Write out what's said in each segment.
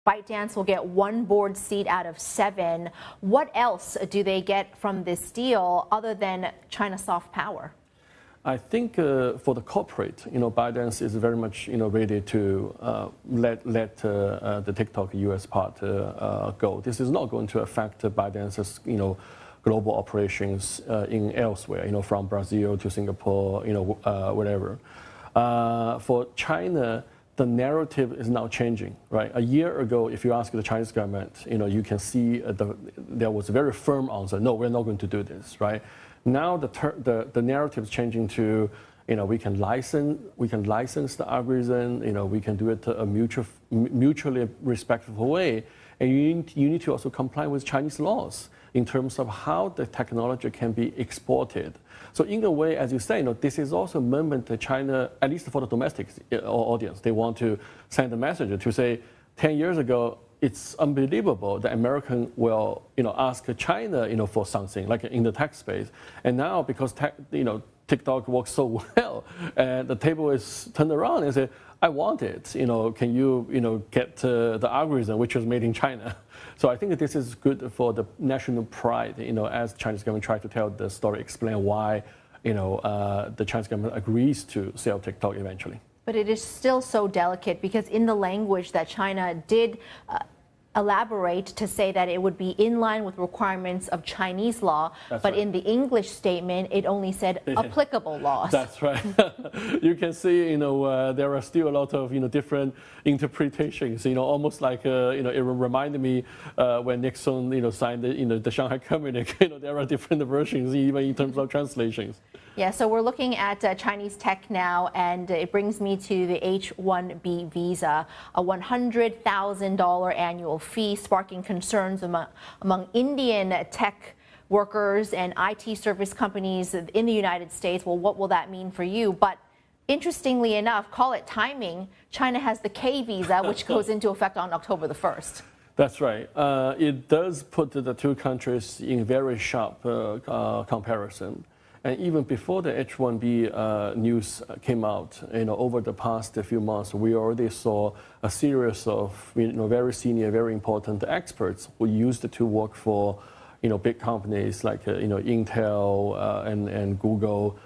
ByteDance will get 1 board seat out of 7. What else do they get from this deal other than China's soft power? I think for the corporate, ByteDance is very much, ready to let the TikTok US part go. This is not going to affect ByteDance's, global operations in elsewhere, from Brazil to Singapore, whatever. For China, the narrative is now changing, right? A year ago, if you ask the Chinese government, you can see there was a very firm answer. No, we're not going to do this, right? Now the narrative is changing to, we can license the algorithm. We can do it a mutually respectful way, and you need to also comply with Chinese laws in terms of how the technology can be exported. So in a way, as you say, this is also a moment that China, at least for the domestic audience, they want to send a message to say, 10 years ago, it's unbelievable that American will, ask China, for something like in the tech space. And now because TikTok works so well, and the table is turned around and say, I want it. Can you, get the algorithm which was made in China? So I think this is good for the national pride, as Chinese government try to tell the story, explain why, the Chinese government agrees to sell TikTok eventually. But it is still so delicate because in the language that China did elaborate to say that it would be in line with requirements of Chinese law, but right. In the English statement, it only said applicable laws. That's right. You can see, there are still a lot of, different interpretations, almost like, it reminded me when Nixon, signed the Shanghai Communique, there are different versions even in terms of translations. Yeah, so we're looking at Chinese tech now, and it brings me to the H-1B visa, a $100,000 annual fee, sparking concerns among Indian tech workers and IT service companies in the United States. Well, what will that mean for you? But interestingly enough, call it timing, China has the K visa, which goes into effect on October the 1st. That's right. It does put the two countries in very sharp comparison. And even before the H-1B news came out, over the past few months, we already saw a series of very senior, very important experts who used to work for big companies like Intel and Google,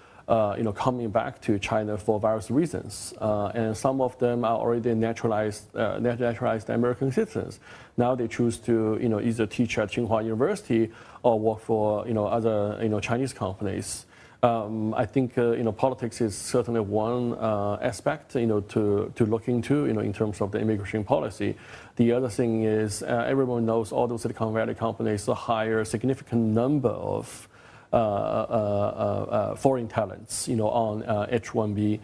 coming back to China for various reasons. And some of them are already naturalized American citizens. Now they choose to either teach at Tsinghua University or work for other Chinese companies. I think politics is certainly one aspect to look into in terms of the immigration policy. The other thing is everyone knows all those Silicon Valley companies hire a significant number of foreign talents on H-1B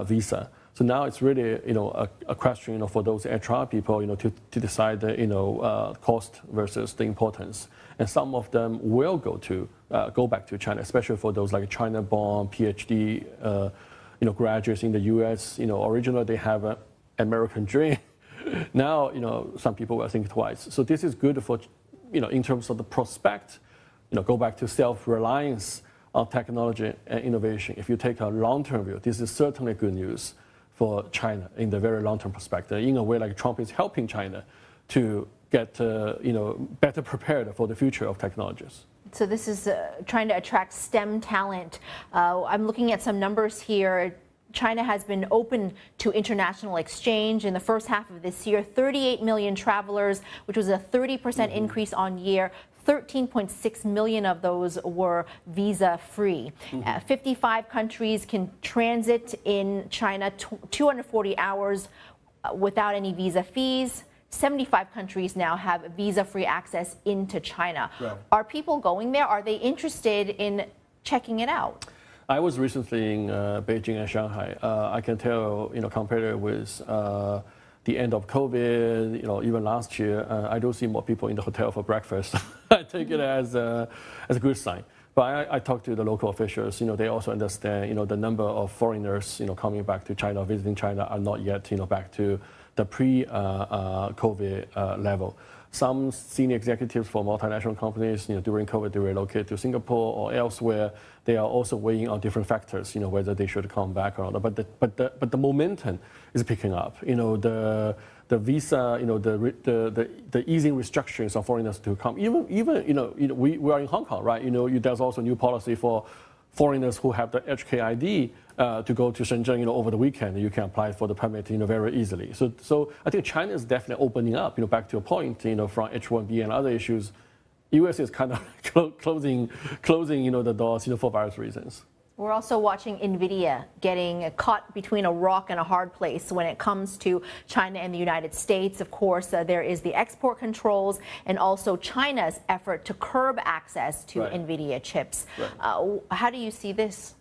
visa. So now it's really a question for those HR people to decide cost versus the importance. And some of them will go back to China, especially for those like China-born PhD graduates in the U.S. Originally they have an American dream. Now some people will think twice. So this is good for in terms of the prospect. Go back to self-reliance on technology and innovation. If you take a long-term view, this is certainly good news for China in the very long-term perspective. In a way, like Trump is helping China to get better prepared for the future of technologies. So this is trying to attract STEM talent. I'm looking at some numbers here. China has been open to international exchange in the first half of this year. 38 million travelers, which was a 30% increase on year. 13.6 million of those were visa-free. 55 countries can transit in China 240 hours without any visa fees. 75 countries now have visa-free access into China. Right. Are people going there? Are they interested in checking it out? I was recently in Beijing and Shanghai. I can tell, compared with the end of COVID, even last year, I do see more people in the hotel for breakfast. I take it as a good sign. But I talked to the local officials. They also understand, the number of foreigners, coming back to China, visiting China, are not yet, back to the pre-COVID level. Some senior executives for multinational companies, during COVID, they relocated to Singapore or elsewhere. They are also weighing on different factors, whether they should come back or not. But the momentum is picking up. The the visa, the easing restrictions on foreigners to come. Even we are in Hong Kong, right? There's also a new policy for foreigners who have the HKID to go to Shenzhen, over the weekend. You can apply for the permit, very easily. So I think China is definitely opening up. Back to your point, from H1B and other issues, U.S. is kind of closing, the doors, for various reasons. We're also watching NVIDIA getting caught between a rock and a hard place when it comes to China and the United States. Of course, there is the export controls and also China's effort to curb access to NVIDIA chips. Right. How do you see this?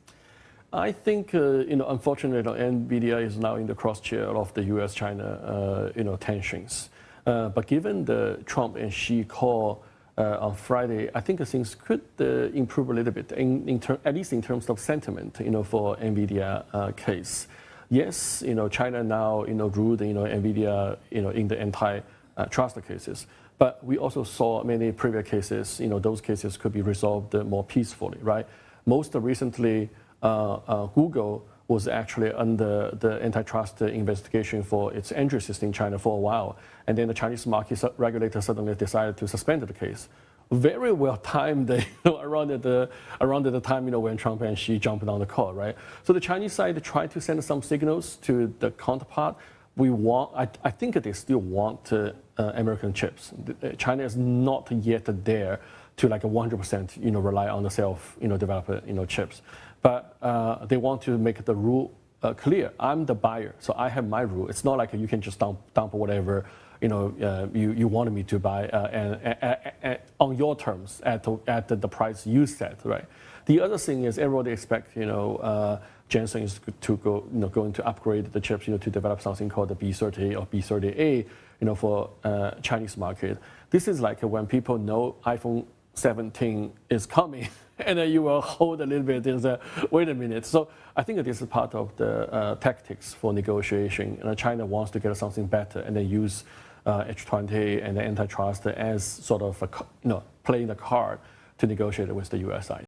I think, unfortunately, NVIDIA is now in the crosshair of the U.S.-China, tensions. But given the Trump and Xi call on Friday, I think things could improve a little bit, at least in terms of sentiment, for NVIDIA case. Yes, China now, ruled, NVIDIA, in the anti-trust cases. But we also saw many previous cases, those cases could be resolved more peacefully, right? Most recently, Google was actually under the antitrust investigation for its Android system in China for a while. And then the Chinese market regulator suddenly decided to suspend the case. Very well timed, around the time, when Trump and Xi jumped on the call, right? So the Chinese side tried to send some signals to the counterpart. I think they still want American chips. China is not yet there to like 100%, rely on the self-developed, chips. But they want to make the rule clear. I'm the buyer, so I have my rule. It's not like you can just dump whatever you wanted me to buy and on your terms at the price you set, right? The other thing is everybody expects Jensen is going to upgrade the chips to develop something called the B30 or B30A for Chinese market. This is like when people know iPhone 17 is coming. And then you will hold a little bit and say, wait a minute. So I think this is part of the tactics for negotiation. China wants to get something better and then use H20 and the antitrust as sort of playing the card to negotiate with the U.S. side.